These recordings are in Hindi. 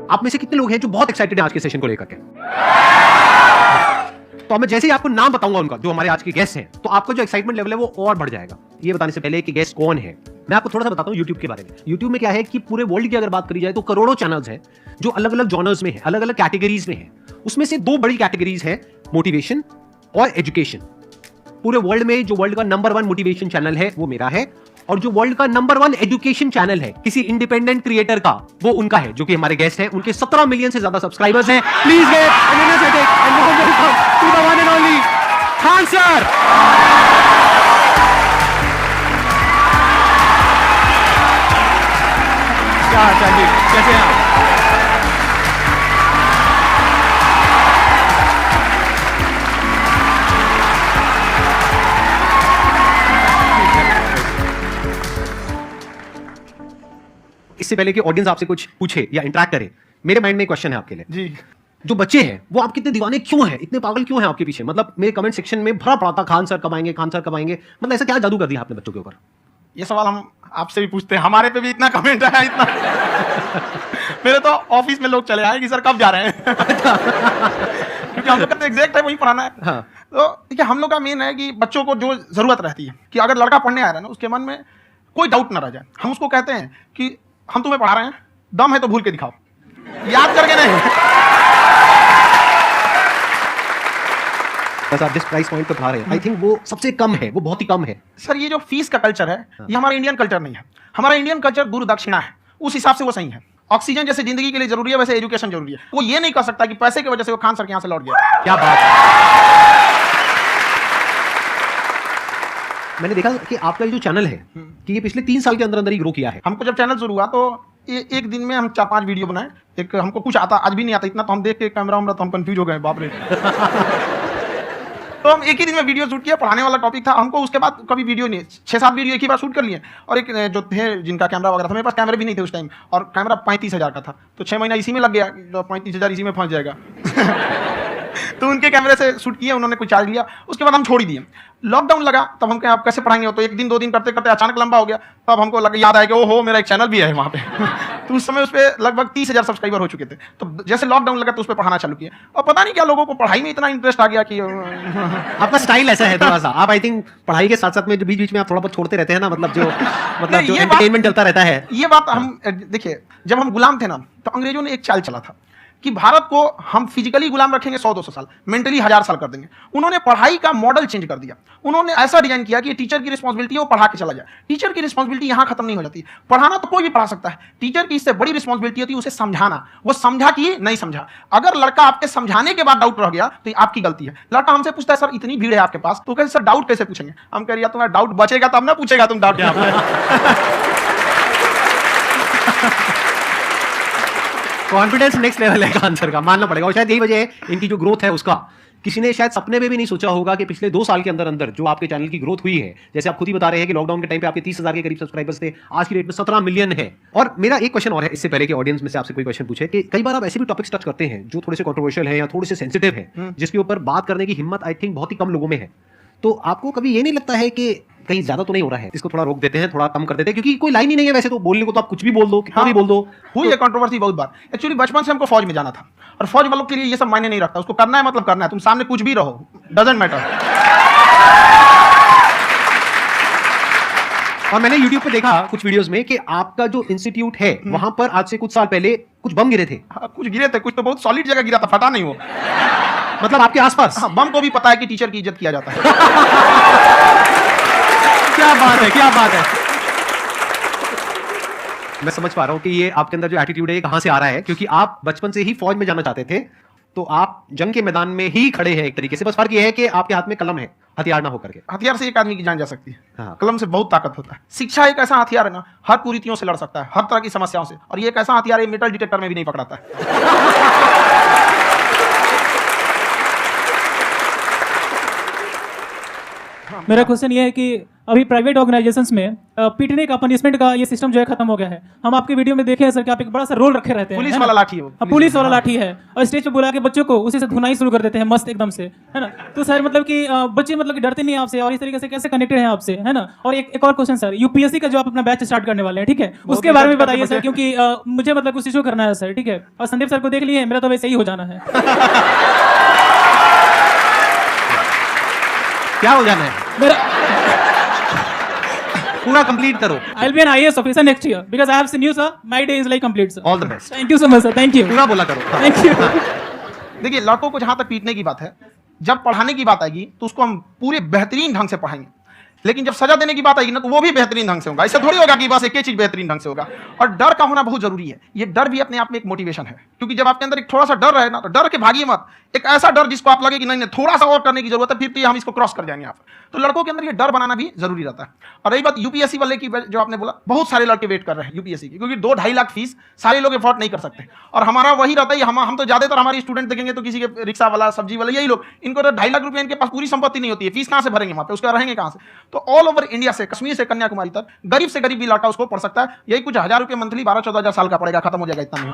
आप में से कितने लोग हैं जो बहुत एक्साइटेड हैं आज के सेशन को लेकर के? तो मैं जैसे ही आपको नाम बताऊंगा उनका, जो हमारे आज के गेस्ट हैं, तो आपका जो एक्साइटमेंट लेवल है वो और बढ़ जाएगा। ये बताने से पहले कि गेस्ट कौन है, मैं आपको थोड़ा सा बताता हूं YouTube के बारे में। YouTube में क्या है कि पूरे वर्ल्ड की अगर बात करी जाए तो करोड़ों चैनल्स हैं जो अलग अलग जॉनर्स में है, अलग अलग कैटेगरीज में है। उसमें से दो बड़ी कैटेगरीज है, मोटिवेशन और एजुकेशन। पूरे वर्ल्ड में जो वर्ल्ड का नंबर 1 मोटिवेशन चैनल है वो मेरा है, और जो वर्ल्ड का नंबर 1 एजुकेशन चैनल है किसी इंडिपेंडेंट क्रिएटर का, वो उनका है, जो कि हमारे गेस्ट हैं। उनके 17 मिलियन से ज्यादा सब्सक्राइबर्स हैं। Please get to the one and only Khan sir. क्या चाहिए, कैसे हैं आप? इससे पहले कि ऑडियंस आपसे कुछ पूछे या इंटरेक्ट करे, मेरे माइंड में एक क्वेश्चन है आपके लिए जी। जो बच्चे हैं वो आप कितने दीवाने क्यों हैं, इतने पागल क्यों हैं आपके पीछे? मतलब मेरे कमेंट सेक्शन में भरा पड़ा था, खान सर कब आएंगे, खान सर कब आएंगे। मतलब ऐसा क्या जादू कर दिया आपने बच्चों के ऊपर? ये सवाल हम आपसे भी पूछते हैं, हमारे पे भी इतना कमेंट आया, इतना मेरे तो ऑफिस में लोग चले आए कि सर कब जा रहे हैं क्योंकि हम लोग का तो एग्जैक्ट है वही पढ़ाना है। हाँ। तो देखिए, हम लोग का मेन है कि बच्चों को जो जरूरत रहती है कि अगर लड़का पढ़ने आ रहा है ना, उसके मन में कोई डाउट ना रह जाए। हम उसको कहते हैं कि हम तुम्हें पढ़ा रहे हैं, दम है तो भूल के दिखाओ, याद करके नहीं। आप जिस प्राइस पॉइंट पर पढ़ा रहे हैं, आई थिंक वो सबसे कम है, वो बहुत ही कम है। सर ये जो फीस का कल्चर है, ये हमारा इंडियन कल्चर नहीं है। हमारा इंडियन कल्चर गुरु दक्षिणा है, उस हिसाब से वो सही है। ऑक्सीजन जैसे जिंदगी के लिए जरूरी है, वैसे एजुकेशन जरूरी है। वो ये नहीं कर सकता कि पैसे की वजह से वो खान सर के यहाँ से लौट गया। क्या बात है। मैंने देखा कि आपका जो चैनल है कि ये पिछले 3 साल के अंदर अंदर ही ग्रो किया है। हमको जब चैनल शुरू हुआ तो एक दिन में हम 4-5 वीडियो बनाए। एक हमको कुछ आता, आज भी नहीं आता इतना, तो हम देख के कैमरा वैमरा तो हम कंफ्यूज हो गए, बाप रे तो हम एक ही दिन में वीडियो शूट किया, पढ़ाने वाला टॉपिक था हमको। उसके बाद कभी वीडियो नहीं, 6-7 वीडियो एक ही बार शूट कर लिए। और एक जो थे जिनका कैमरा वगैरह था, मेरे पास कैमरे भी नहीं थे उस टाइम, और कैमरा 35,000 का था, तो 6 महीना इसी में लग गया, तो 35,000 इसी में फंस जाएगा तो उनके कैमरे से शूट किया, उन्होंने कुछ चार्ज लिया, उसके बाद हम छोड़ ही दिए। लॉकडाउन लगा, तब हम कहें आप कैसे पढ़ाएंगे, तो 1 दिन 2 दिन करते करते अचानक लंबा हो गया। तब हमको लगा, याद आया कि ओहो मेरा एक चैनल भी है वहाँ पे तो उस समय उस पर लगभग 30,000 सब्सक्राइबर हो चुके थे। तो जैसे लॉकडाउन लगा तो उस पर पढ़ाना चालू किया, और पता नहीं क्या लोगों को पढ़ाई में इतना इंटरेस्ट आ गया कि आपका स्टाइल ऐसा है थोड़ा सा, आप आई थिंक पढ़ाई के साथ साथ में बीच बीच में आप थोड़ा बहुत छोड़ते रहते हैं ना, मतलब जो एंटरटेनमेंट चलता रहता है। ये बात हम देखिए, जब हम गुलाम थे ना, तो अंग्रेजों ने एक चाल चला था कि भारत को हम फिजिकली गुलाम रखेंगे 100-200 साल, मेंटली 1000 साल कर देंगे। उन्होंने पढ़ाई का मॉडल चेंज कर दिया। उन्होंने ऐसा डिजाइन किया कि टीचर की रिस्पांसिबिलिटी है वो पढ़ा के चला जाए। टीचर की रिस्पांसिबिलिटी यहाँ खत्म नहीं हो जाती। पढ़ाना तो कोई भी पढ़ा सकता है, टीचर की इससे बड़ी रिस्पांसिबिलिटी होती है उसे समझाना। वो समझा कि नहीं समझा। अगर लड़का आपके समझाने के बाद डाउट रह गया तो ये आपकी गलती है। लड़का हमसे पूछता है सर इतनी भीड़ है आपके पास, तो कहते सर डाउट कैसे पूछेंगे? हम कह रहे तुम्हारा डाउट बचेगा तब ना पूछेगा तुम डाउट कॉन्फिडेंस नेक्स्ट लेवल है आंसर का, मानना पड़ेगा। और शायद यही वजह है इनकी जो ग्रोथ है उसका, किसी ने शायद सपने में भी नहीं सोचा होगा कि पिछले 2 साल के अंदर अंदर जो आपके चैनल की ग्रोथ हुई है, जैसे आप खुद ही बता रहे हैं कि लॉकडाउन के टाइम पे आपके 30,000 के करीब सब्सक्राइबर्स थे, आज की डेट में 17 मिलियन है। और मेरा एक क्वेश्चन और है, इससे पहले कि ऑडियंस में से आपसे कोई क्वेश्चन पूछे, कि कई बार आप ऐसे भी टॉपिक्स टच करते हैं जो थोड़े से कंट्रोवर्शियल है या थोड़े से सेंसिटिव है, जिसके ऊपर बात करने की हिम्मत आई थिंक बहुत ही कम लोगों में है। तो आपको कभी ये नहीं लगता है कि कहीं ज्यादा तो नहीं हो रहा है, इसको थोड़ा रोक देते हैं, थोड़ा कम कर देते हैं, क्योंकि कोई लाइन ही नहीं है वैसे तो बोलने को, तो आप कुछ भी बोल दो, कितना भी बोल दो। हुई है कंट्रोवर्सी बहुत बार। एक्चुअली बचपन से हमको फौज में जाना था, और फौज वालों के लिए ये सब मायने नहीं रखता। उसको करना है मतलब करना है, तुम सामने कुछ भी रहो, डजंट मैटर। और मैंने YouTube पे देखा कुछ वीडियोस में कि आपका जो इंस्टीट्यूट है वहां पर आज से कुछ साल पहले कुछ बम गिरे थे। कुछ गिरे थे, कुछ तो बहुत सॉलिड जगह गिरा था, फटा नहीं वो। मतलब आपके आसपास? हाँ, बम को भी पता है कि टीचर की इज्जत किया जाता है क्या बात है, क्या बात है। मैं समझ पा रहा हूं कि ये आपके अंदर जो एटीट्यूड है ये कहां से आ रहा है, क्योंकि आप बचपन से ही फौज में जाना चाहते थे, तो आप जंग के मैदान में ही खड़े हैं एक तरीके से। बस फर्क ये है कि आपके हाथ में कलम है, हथियार ना होकर के। हथियार से एक आदमी की जान जा सकती है, हाँ। कलम से बहुत ताकत होता है। शिक्षा एक ऐसा हथियार है ना, हर कुरीतियों से लड़ सकता है, हर तरह की समस्याओं से। और ये एक ऐसा हथियार है, मेटल डिटेक्टर में भी नहीं पकड़ाता है मेरा क्वेश्चन ये है कि अभी प्राइवेट ऑर्गेनाइजेशंस में पीटने का पनिशमेंट का ये सिस्टम जो है खत्म हो गया है। हम आपके वीडियो में देखे हैं सर कि आप एक बड़ा सा रोल रखे रहते हैं, पुलिस है ना? वाला लाठी है वो, हाँ, पुलिस वाला लाठी है, और स्टेज पे बुला के बच्चों को उसी से धुनाई शुरू कर देते हैं मस्त एकदम से, है ना? तो सर मतलब कि बच्चे मतलब कि डरते नहीं हैं आपसे, और इस तरीके से कैसे कनेक्टेड हैं आपसे, है ना? और एक और क्वेश्चन सर, यूपीएससी का जो आप अपना बैच स्टार्ट करने वाले हैं, ठीक है, उसके बारे में बताइए सर, क्योंकि मुझे मतलब कुछ इशू करना है सर, ठीक है? और संदीप सर को देख लिए, मेरा तो वैसे ही हो जाना है। क्या हो जाना है, मेरा पूरा कंप्लीट करो। I'll be an IAS officer next year because I have seen you, sir. My day is like complete, sir. All the best. Thank you so much, sir. Thank you. पूरा बोला करो। Thank you. देखिए, लड़कों को जहां तक पीटने की बात है, जब पढ़ाने की बात आएगी तो उसको हम पूरे बेहतरीन ढंग से पढ़ाएंगे, लेकिन जब सजा देने की बात आएगी ना, तो वो भी बेहतरीन ढंग से होगा। ऐसा थोड़ी होगा कि बस एक ही चीज बेहतरीन ढंग से होगा। और डर का होना बहुत जरूरी है। ये डर भी अपने आप में एक मोटिवेशन है, क्योंकि जब आपके अंदर एक थोड़ा सा डर रहे ना, तो डर के भागिए मत। एक ऐसा डर जिसको आप लगे कि नहीं नहीं थोड़ा सा और करने की जरूरत है, फिर तो हम इसको क्रॉस कर जाएंगे यहाँ पर। तो लड़कों के अंदर ये डर बनाना भी जरूरी रहता है। और रही बात यूपीएससी वाले की, जो आपने बोला, बहुत सारे लड़के वेट कर रहे हैं यूपीएससी की, क्योंकि 2-2.5 लाख फीस सारे लोग अफोर्ड नहीं कर सकते। और हमारा वही रहता है, हम तो ज्यादातर हमारे स्टूडेंट देखेंगे तो किसी के रिक्शा वाला, सब्जी वाला, यही लोग, इनको तो 2.5 लाख रुपए इनके पास पूरी संपत्ति नहीं होती है, फीस कहाँ से भरेंगे वहाँ पे, उसका रहेंगे कहाँ से? तो ऑल ओवर इंडिया से, कश्मीर से कन्याकुमारी तक, गरीब से गरीब भी लड़का उसको पढ़ सकता है। यही कुछ 1000 रुपये मंथली, 12-14 हजार साल का पड़ेगा, खत्म हो जाएगा इतना में।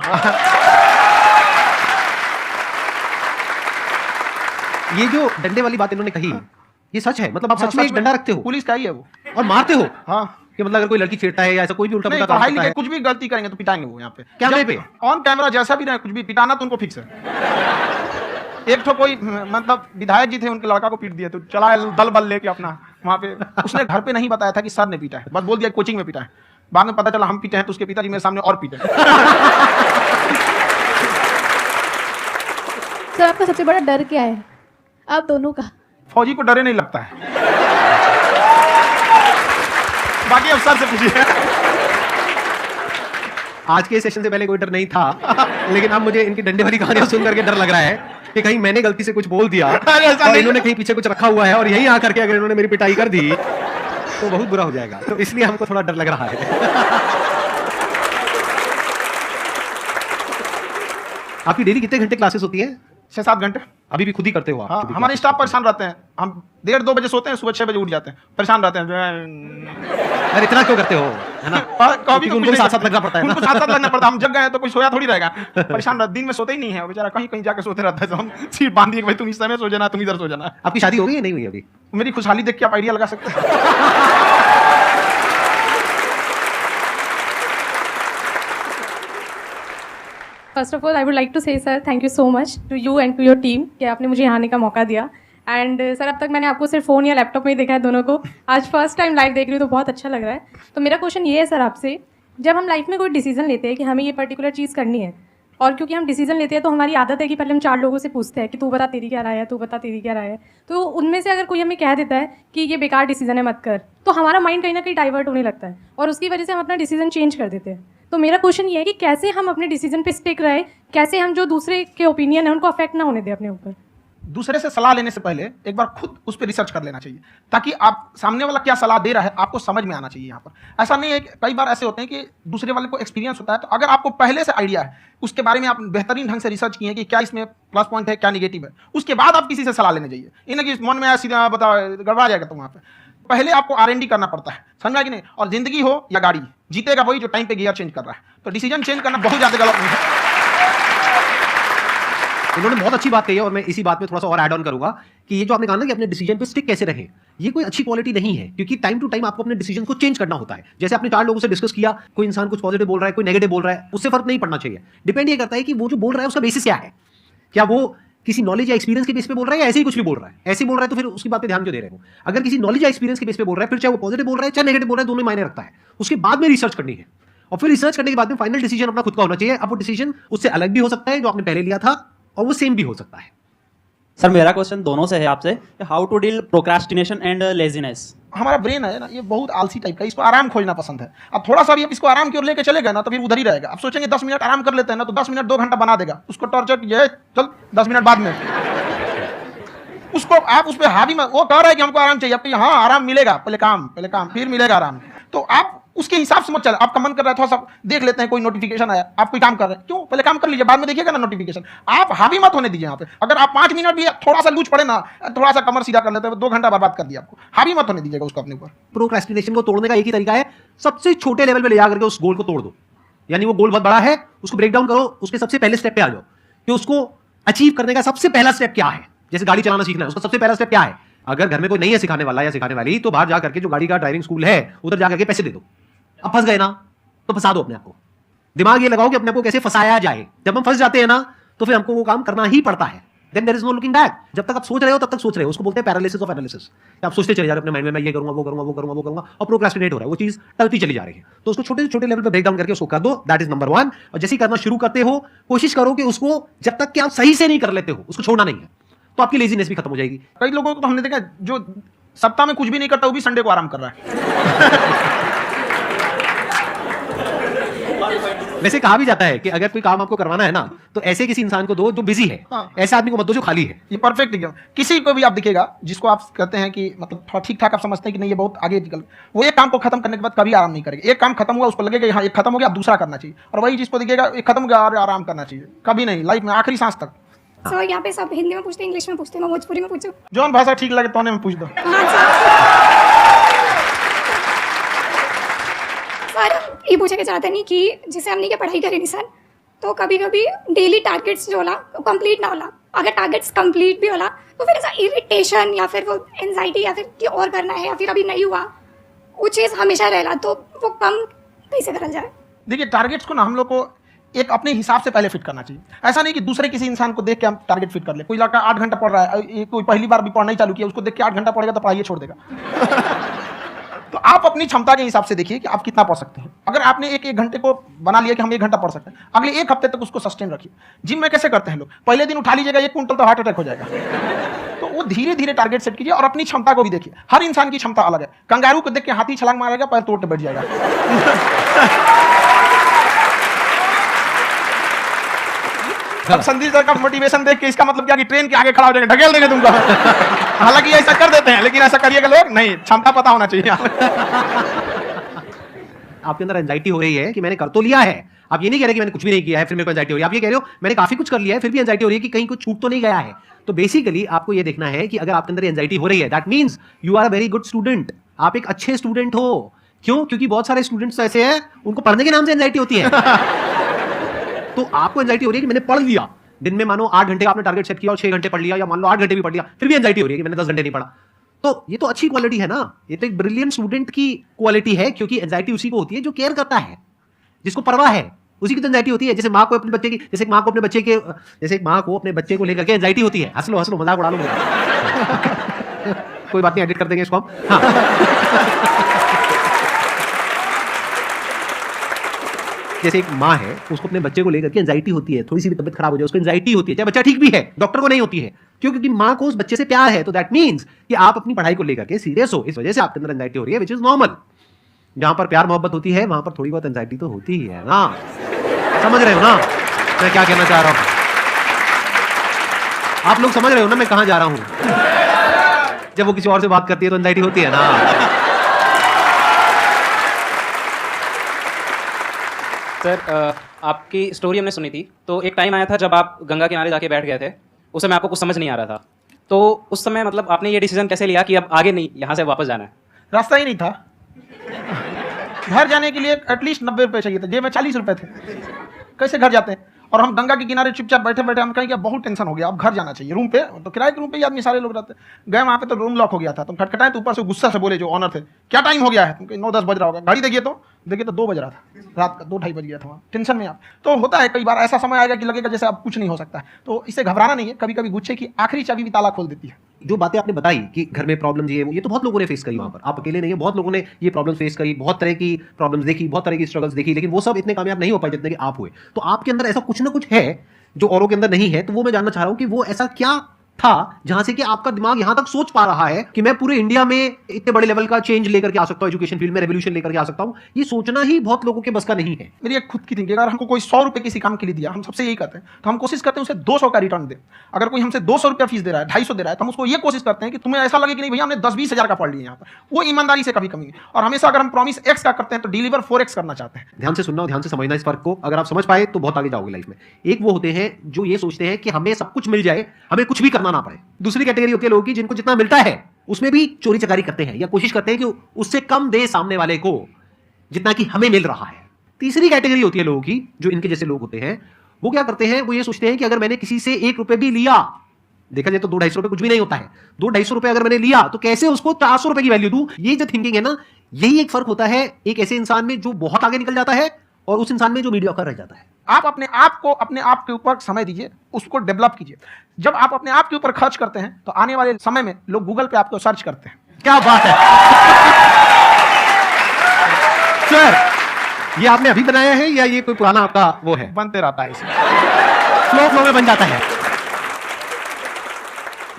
ये जो डंडे वाली बात इन्होंने कही, ये सच है? मतलब आप सच में एक डंडा रखते हो पुलिस का ही है वो, और मारते हो? हाँ। कि मतलब अगर कोई लड़की छेड़ता है या ऐसा कोई भी उल्टा नहीं, पुल्टा काम पढ़ाई करता लिखे है, कुछ भी गलती करेंगे तो पिटाएंगे वो यहाँ पे, कैमरे पे, ऑन कैमरा, जैसा भी रहे, कुछ भी पिटाना तो उनको फिक्स है। एक तो कोई मतलब विधायक जी थे, उनके लड़का को पीट दिया, तो चला दल बल लेके अपना वहाँ पे। उसने घर पे नहीं बताया था कि सर ने पीटा है, बस बोल दिया कोचिंग में पीटा है। बाद में पता चला हम पीटे हैं, तो उसके पिताजी मेरे सामने और पीटे। सर आपका सबसे बड़ा डर क्या है, आप दोनों का? फौजी को डरे नहीं लगता है, बाकी अफसर से पूछिए। आज के सेशन से पहले कोई डर नहीं था, लेकिन अब मुझे इनकी डंडे वाली कहानियां सुन करके डर लग रहा है कि कहीं मैंने गलती से कुछ बोल दिया और इन्होंने कहीं पीछे कुछ रखा हुआ है, और यहीं आकर के अगर इन्होंने मेरी पिटाई कर दी तो बहुत बुरा हो जाएगा। तो इसलिए हमको थोड़ा डर लग रहा है। आपकी डेली कितने घंटे क्लासेस होती है? 6-7 घंटे। अभी भी खुद ही करते हो आप? हाँ, हमारे स्टाफ परेशान रहते हैं। हम 1:30-2 बजे सोते हैं, सुबह 6 बजे उठ जाते हैं, परेशान रहते हैं। अरे इतना क्यों करते हो, है ना? कभी उनको साथ साथ लगना पड़ता है ना? उनको साथ साथ लगना पड़ता है। हम जग गए तो कोई सोया थोड़ी रहेगा, परेशान रहता, दिन में सोते ही नहीं है बेचारा, कहीं कहीं जाके सोते रहता है। तो हम सीट बांध दिए कि भाई तुम इस समय सो जाना, तुम इधर सो जाना। आपकी शादी हो गई या नहीं हुई अभी? मेरी खुशहाली देख के आप आइडिया लगा सकते हैं। First of all I would like to say sir thank you so much to you and to your team कि आपने मुझे यहाँ आने का मौका दिया। एंड सर अब तक मैंने आपको सिर्फ फ़ोन या लैपटॉप में ही देखा है दोनों को, आज फर्स्ट टाइम लाइव देख रही हूँ तो बहुत अच्छा लग रहा है। तो मेरा क्वेश्चन ये है सर आपसे, जब हम लाइफ में कोई डिसीजन लेते हैं कि हमें ये पर्टिकुलर चीज़ करनी है, और क्योंकि हम डिसीजन लेते हैं तो हमारी आदत है कि पहले हम 4 लोगों से पूछते हैं कि तू बता तेरी क्या राय है, तू बता तेरी क्या राय है। तो उनमें से अगर कोई हमें कह देता है कि ये बेकार डिसीजन है मत कर, तो हमारा माइंड कहीं ना कहीं डाइवर्ट होने लगता है और उसकी वजह से हम अपना डिसीजन चेंज कर देते हैं। तो मेरा क्वेश्चन ये है कि कैसे हम अपने डिसीजन पे स्टिक रहे, कैसे हम जो दूसरे के ओपिनियन है उनको अफेक्ट ना होने दें अपने ऊपर। दूसरे से सलाह लेने से पहले एक बार खुद उस पर रिसर्च कर लेना चाहिए, ताकि आप सामने वाला क्या सलाह दे रहा है आपको समझ में आना चाहिए। यहाँ पर ऐसा नहीं है कि कई बार ऐसे होते हैं कि दूसरे वाले को एक्सपीरियंस होता है, तो अगर आपको पहले से आइडिया है, उसके बारे में आप बेहतरीन ढंग से रिसर्च किए कि क्या इसमें प्लस पॉइंट है, क्या निगेटिव है, उसके बाद आप किसी से सलाह लेने जाइए। इन्हें कि मन में आया सीधा बता गड़बड़ा जाएगा। तो वहाँ पे पहले आपको R&D करना पड़ता है, समझा कि नहीं? और जिंदगी हो या गाड़ी, जीतेगा वही जो टाइम पे गियर चेंज कर रहा है। तो डिसीजन चेंज करना बहुत ज़्यादा गलत नहीं है। इन्होंने बहुत अच्छी बात कही है, और मैं इसी बात में थोड़ा सा और ऐड ऑन करूंगा कि ये जो आपने कहा ना कि अपने डिसीजन पे स्टिक कैसे रहे, ये कोई अच्छी क्वालिटी नहीं है, क्योंकि टाइम टू टाइम आपको अपने डिसीजन को चेंज करना होता है। जैसे आपने 4 लोगों से डिस्कस किया, कोई इंसान कुछ पॉजिटिव बोल रहा है, कोई नेगेटिव बोल रहा है, उससे फर्क नहीं पड़ना चाहिए। डिपेंड ये करता है कि वो जो बोल रहा है उसका बेसिस क्या है, क्या वो किसी नॉलेज या एक्सपीरियंस के बेस पे बोल रहा है या ऐसे ही कुछ भी बोल रहा है। ऐसे बोल रहा है तो फिर उसकी बात पे ध्यान क्यों दे रहे हो? अगर किसी नॉलेज या एक्सपीरियंस के बेस पे बोल रहा है, फिर चाहे वो पॉजिटिव बोल रहा है चाहे नेगेटिव बोल रहा है, दोनों मायने रखता है। उसके बाद में रिसर्च करनी है, और फिर रिसर्च करने के बाद में फाइनल डिसीजन अपना खुद का होना चाहिए। अब वो डिसीजन उससे अलग भी हो सकता है जो आपने पहले लिया था, और वो सेम भी हो सकता है। सर मेरा क्वेश्चन दोनों से है आपसे, how to deal procrastination and laziness. हमारा ब्रेन है ना, ये बहुत आलसी टाइप का, इसको आराम खोजना पसंद है। अब थोड़ा सा भी आप इसको आराम की ओर लेके चले गए ना, तो फिर उधर ही रहेगा। आप सोचेंगे 10 मिनट आराम कर लेते हैं ना, तो 10 मिनट 2 घंटा बना देगा। उसको टॉर्चर ये चल 10 मिनट बाद में, उसको आप उस पर हावी मत। वो कह रहा है कि हमको आराम चाहिए, आपको हाँ आराम मिलेगा, पहले काम फिर मिलेगा आराम। तो आप उसके हिसाब से मत चले। आपका मन कर रहा है थोड़ा सा देख लेते हैं, कोई नोटिफिकेशन आया, आप कोई काम कर रहे हैं, क्यों पहले काम कर लीजिए, बाद में देखिएगा ना नोटिफिकेशन। आप हावी मत होने दीजिए यहाँ पे। अगर आप 5 मिनट भी थोड़ा सा लूज पड़े ना, थोड़ा सा कमर सीधा कर लेते हैं, 2 घंटा बर्बाद कर दिया आपको। हावी मत होने दीजिएगा उसको अपने ऊपर। प्रोक्रेस्टिनेशन को तोड़ने का एक ही तरीका है, सबसे छोटे लेवल पे ले जाकर के उस गोल को तोड़ दो। यानी वो गोल बहुत बड़ा है, उसको ब्रेक डाउन करो, उसके सबसे पहले स्टेप पे आ जाओ कि उसको अचीव करने का सबसे पहला स्टेप क्या है। जैसे गाड़ी चलाना सीखना है, उसका सबसे पहला स्टेप क्या है। अगर घर में कोई नहीं है सिखाने वाला या सिखाने वाली, तो बाहर जा करके जो गाड़ी का ड्राइविंग स्कूल है उधर जा करके पैसे दे दो। अब फंस गए ना, तो फंसा दो अपने आप को। दिमाग ये लगाओ कि अपने आप को कैसे फंसाया जाए। जब हम फंस जाते हैं ना, तो फिर हमको वो काम करना ही पड़ता है। Then there is no looking back. जब तक आप सोच रहे हो तब तक सोच रहे हो, उसको बोलते हैं पैरालिसिस ऑफ एनालिसिस। आप सोचते चले जा रहे हो अपने माइंड में, मैं ये करूंगा, वो करूंगा, वो करूंगा, वो करूंगा, और प्रोक्रेस्टिनेट हो रहा है, वो चीज टलती चली जा रही है। तो उसको छोटे से छोटे लेवल पे ब्रेक डाउन करके उसको कर दो। That is number 1। और जैसे ही करना शुरू करते हो, कोशिश करो कि उसको जब तक कि आप सही से नहीं कर लेते हो, उसको छोड़ना नहीं है, तो आपकी लेजीनेस भी खत्म हो जाएगी। कई लोगों को तो हमने देखा जो सप्ताह में कुछ भी नहीं करता, वो भी संडे को आराम कर रहा है। वैसे कहा भी जाता है कि अगर कोई काम आपको करवाना है ना, तो ऐसे किसी इंसान को दो जो बिजी है, हाँ। ऐसे आदमी को मत दो जो खाली है। ये परफेक्ट एग्जाम। किसी को भी आप दिखेगा जिसको आप कहते हैं कि मतलब थोड़ा ठीक ठाक आप समझते हैं कि नहीं ये बहुत आगे निकल, वो एक काम को खत्म करने के बाद कभी आराम नहीं करेगा। एक काम खत्म हुआ उसको लगेगा हाँ एक खत्म हो गया, अब दूसरा करना चाहिए। और वही जिसको दिखेगा एक खत्म हो गया और आराम करना चाहिए, कभी नहीं, लाइफ में आखिरी सांस तक। सर यहाँ पे सब हिंदी में पूछते हैं, इंग्लिश में पूछते हैं, मैं भोजपुरी में पूछूं? जौन भाषा ठीक लगे तो में पूछ दो। हाँ सर ये पूछे के चाहते नहीं कि जैसे हमने क्या पढ़ाई करी नहीं सर, तो कभी कभी डेली टारगेट्स जो होला कंप्लीट ना होला, अगर टारगेट्स कंप्लीट भी होला तो फिर ऐसा इरिटेशन या फिर वो एंजाइटी या फिर कि और करना है या फिर अभी नहीं हुआ, वो चीज़ हमेशा रहेला, तो वो कम कैसे करल जाए? देखिए टारगेट्स को ना हम लोग को एक अपने हिसाब से पहले फिट करना चाहिए। ऐसा नहीं कि दूसरे किसी इंसान को देख के हम टारगेट फिट कर ले। कोई लड़का 8 घंटा पढ़ रहा है, कोई पहली बार भी पढ़ना ही चालू किया, उसको देख के 8 घंटा पढ़ेगा तो पढ़ाई छोड़ देगा। तो आप अपनी क्षमता के हिसाब से देखिए कि आप कितना पढ़ सकते हैं। अगर आपने एक घंटे को बना लिया कि हम 1 घंटा पढ़ सकते हैं, अगले 1 हफ्ते तक उसको सस्टेन रखिए। जिम में कैसे करते हैं लोग, पहले दिन उठा लीजिएगा 1 कुंटल तो हार्ट अटैक हो जाएगा। तो वो धीरे धीरे टारगेट सेट कीजिए और अपनी क्षमता को भी देखिए। हर इंसान की क्षमता अलग है। कंगारू को देख के हाथी छलांग मारेगा, पैर तोड़ के बैठ जाएगा। अब संदीप सर का मोटिवेशन देख के इसका मतलब क्या कि ट्रेन के आगे खड़ा हो जाएगा, ढकेल देंगे तुमको। हालांकि ऐसा कर देते हैं, लेकिन ऐसा करिएगा लोग नहीं, क्षमता पता होना चाहिए। आपके अंदर एंजाइटी हो रही है कि मैंने कर तो लिया है, आप ये नहीं कह रहे कि मैंने कुछ भी नहीं किया है फिर मेरे को एंजाइटी हो रही है। आप ये कह रहे हो मैंने काफी कुछ कर लिया है फिर भी एंजाइटी हो रही है कि कहीं कुछ छूट तो नहीं गया है। तो बेसिकली आपको ये देखना है कि अगर आपके अंदर एंजाइटी हो रही है, that means you are a very good student. आप एक अच्छे स्टूडेंट हो। क्यों? क्योंकि बहुत सारे स्टूडेंट्स ऐसे हैं उनको पढ़ने के नाम से एंजाइटी होती है। तो आपको एंजाइटी हो रही है कि मैंने पढ़ लिया, दिन में मानो 8 घंटे आपने टारगेट सेट किया और 6 घंटे पढ़ लिया, या मान लो 8 घंटे भी पढ़ लिया, फिर भी एंजाइटी हो रही है कि मैंने 10 घंटे नहीं पढ़ा। तो ये तो अच्छी क्वालिटी है ना, ये तो एक ब्रिलियंट स्टूडेंट की क्वालिटी है। क्योंकि एंजाइटी उसी को होती है जो केयर करता है, जिसको परवाह है, उसी की तो एंजाइटी होती है। जैसे माँ को अपने बच्चे की, जैसे माँ को अपने बच्चे के, जैसे एक माँ को अपने बच्चे को लेकर के एंजाइटी होती है। हंस लो मजाक उड़ा लो। कोई बात नहीं, एडिट कर देंगे इसको हम। हाँ। जैसे एक माँ है, उसको अपने बच्चे को लेकर के एंजाइटी होती है, थोड़ी सी भी तबियत खराब हो जाए उसको एंजाइटी होती है, चाहे बच्चा ठीक भी है, डॉक्टर को नहीं होती है। क्यों? क्योंकि माँ को उस बच्चे से प्यार है। तो दैट मीन्स कि आप अपनी पढ़ाई को लेकर के सीरियस हो, इस वजह से आपके अंदर एंजाइटी हो रही है, विच इज नॉर्मल। जहां पर प्यार मोहब्बत होती है वहां पर थोड़ी बहुत एंजाइटी तो होती ही है ना। समझ रहे हो ना मैं क्या कहना चाह रहा हूं? आप लोग समझ रहे हो ना मैं कहां जा रहा हूं? जब वो किसी और से बात करती है तो एंजाइटी होती है ना। सर आपकी स्टोरी हमने सुनी थी, तो एक टाइम आया था जब आप गंगा किनारे जाके बैठ गए थे। उस समय आपको कुछ समझ नहीं आ रहा था, तो उस समय मतलब आपने ये डिसीजन कैसे लिया कि अब आगे नहीं, यहाँ से वापस जाना है? रास्ता ही नहीं था। घर जाने के लिए एटलीस्ट 90 रुपये चाहिए थे, जेब में 40 रुपये थे। कैसे घर जाते हैं? और हम गंगा के किनारे चुपचाप बैठे बैठे हम कहें कि बहुत टेंशन हो गया, अब घर जाना चाहिए। रूम पे तो किराए के रूम पे ही आदमी सारे लोग रहते गए, वहाँ पे तो रूम लॉक हो गया था। तुम खटखटाए तो ऊपर से गुस्सा से बोले जो ऑनर थे, क्या टाइम हो गया है? तुम 9-10 बज रहा होगा। घड़ी देखिए तो 2 बज रहा था, रात का 2-2:30 बज गया था वहाँ। टेंशन में आप तो होता है, कई बार ऐसा समय आएगा कि लगेगा जैसे अब कुछ नहीं हो सकता है। तो इससे घबराना नहीं है। कभी कभी गुस्से की आखिरी चाबी भी ताला खोल देती है। जो बातें आपने बताई कि घर में प्रॉब्लम ये तो बहुत लोगों ने फेस करी वहां पर, आप अकेले नहीं है, बहुत लोगों ने ये प्रॉब्लम फेस करी, बहुत तरह की प्रॉब्लम्स देखी, बहुत तरह की स्ट्रगल्स देखी, लेकिन वो सब इतने कामयाब नहीं हो पाए जितने कि आप हुए। तो आपके अंदर ऐसा कुछ ना कुछ है जो औरों के अंदर नहीं है। तो वो मैं जानना चाह रहा हूं कि वो ऐसा क्या था जहां से कि आपका दिमाग यहां तक सोच पा रहा है कि मैं पूरे इंडिया में इतने बड़े लेवल का चेंज लेकर के आ सकता हूं, एजुकेशन फील्ड में रेवोल्यूशन लेकर के आ सकता हूं, ये सोचना ही बहुत लोगों के बस का नहीं है। मेरी एक खुद की थिंकिंग, अगर हमको कोई 100 रुपए किसी काम के लिए दिया, हम सबसे यही करते हैं, तो हम कोशिश करते हैं उसे 200 का रिटर्न दे। अगर कोई हमसे 200 रुपया फीस दे रहा है, 250 दे रहा है, तो हम उसको ये कोशिश करते हैं कि तुम्हें ऐसा लगे कि नहीं भैया हमने 10-20 हज़ार का पढ़ लिया यहाँ पर, वो ईमानदारी से कभी कमी नहीं। और हमेशा अगर हम प्रॉमिस एक्स का करते हैं तो डिलीवर 4x करना चाहते हैं। ध्यान से सुनना और ध्यान से समझना इस फर्क को, अगर आप समझ पाए तो बहुत आगे जाओगे लाइफ में। एक वो होते हैं जो ये सोचते हैं कि हमें सब कुछ मिल जाए, हमें कुछ भी करना ना पड़े। दूसरी कैटेगरी होती है लोगों की जिनको जितना मिलता है उसमें भी चोरी चकारी करते हैं या कोशिश करते हैं कि उससे कम दे सामने वाले को जितना कि हमें मिल रहा है। तीसरी कैटेगरी होती है लोगों की जो इनके जैसे लोग होते हैं, वो क्या करते हैं, वो ये सोचते हैं कि अगर मैंने किसी से 1 रुपए भी लिया, देखा जाए तो 200-250 रुपए कुछ भी नहीं होता है, 200-250 रुपए अगर मैंने लिया तो कैसे उसको 400 रुपए की वैल्यू दूं। ये जो थिंकिंग है ना, यही एक फर्क होता है एक ऐसे इंसान में जो बहुत आगे निकल जाता है और उस इंसान में जो मीडियोकर रह जाता है। आप अपने आप को अपने आप के ऊपर समय दीजिए, उसको डेवलप कीजिए। जब आप अपने आप के ऊपर खर्च करते हैं तो आने वाले समय में लोग गूगल पे आपको सर्च करते हैं। क्या बात है सर, ये आपने अभी बनाया है या ये कोई पुराना आपका वो है? बनते रहता है इसमें, फ्लो में बन जाता है।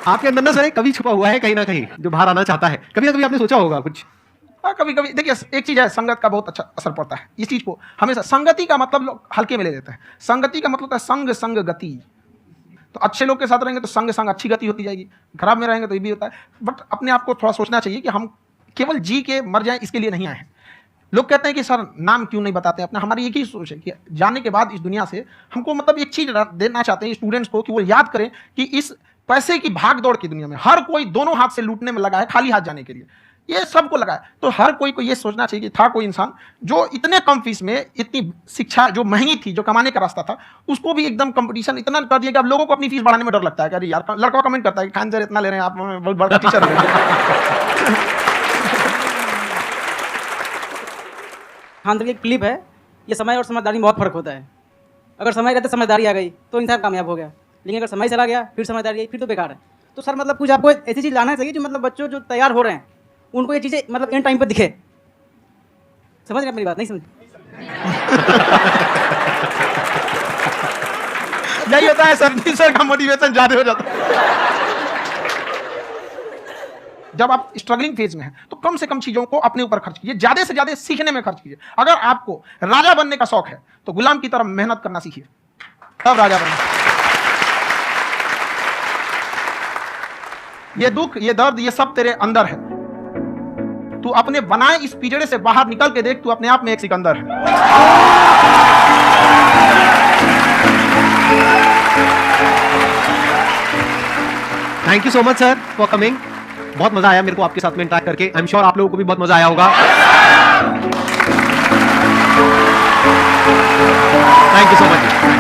आपके अंदर ना सर एक कवि छुपा हुआ है कहीं ना कहीं जो बाहर आना चाहता है। कभी ना कभी आपने सोचा होगा कुछ? कभी कभी देखिए, एक चीज है, संगत का बहुत अच्छा असर पड़ता है। इस चीज को हमेशा संगति का मतलब लोग हल्के में ले लेते हैं। संगति का मतलब होता है संग संग गति। तो अच्छे लोग के साथ रहेंगे तो संग संग अच्छी गति होती जाएगी, खराब में रहेंगे तो ये भी होता है। बट अपने आप को थोड़ा सोचना चाहिए कि हम केवल जी के मर जाएं इसके लिए नहीं आए हैं। लोग कहते हैं कि सर नाम क्यों नहीं बताते अपना, हमारी एक ही सोच है कि जाने के बाद इस दुनिया से हमको मतलब एक चीज देना चाहते हैं स्टूडेंट्स को कि वो याद करें कि इस पैसे की भाग दौड़ की दुनिया में हर कोई दोनों हाथ से लूटने में लगा है, खाली हाथ जाने के लिए, ये सबको लगा है। तो हर कोई को ये सोचना चाहिए कि था कोई इंसान जो इतने कम फीस में इतनी शिक्षा जो महंगी थी, जो कमाने का रास्ता था, उसको भी एकदम कंपटीशन इतना कर दिया कि अब लोगों को अपनी फीस बढ़ाने में डर लगता है कि अरे यार, लड़का कमेंट करता है कि खान सर इतना ले रहे हैं आप, बहुत बड़ा टीचर है। हाँ, तो एक क्लिप है, ये समय और समझदारी में बहुत फर्क होता है। अगर समय रहते समझदारी आ गई तो इंसान कामयाब हो गया, लेकिन अगर समय चला गया फिर समझदारी आई फिर तो बेकार है। तो सर मतलब कुछ आपको ऐसी चीज़ लाना चाहिए जो मतलब बच्चों जो तैयार हो रहे हैं उनको ये चीज़ें मतलब इन टाइम पर दिखे। समझ रहे मेरी बात? नहीं समझ? यही होता है सर का मोटिवेशन ज्यादा हो जाता है। जब आप स्ट्रगलिंग फेज में हैं तो कम से कम चीजों को अपने ऊपर खर्च कीजिए, ज्यादा से ज्यादा सीखने में खर्च कीजिए। अगर आपको राजा बनने का शौक है तो गुलाम की तरह मेहनत करना सीखिए, तब राजा बनना। ये दुख, ये दर्द, ये सब तेरे अंदर है। तू अपने बनाए इस पिंजड़े से बाहर निकल के देख, तू अपने आप में एक सिकंदर है। Thank you so much sir for coming. बहुत मजा आया मेरे को आपके साथ में इंटरेक्ट करके। आई एम श्योर आप लोगों को भी बहुत मजा आया होगा। Thank you so much.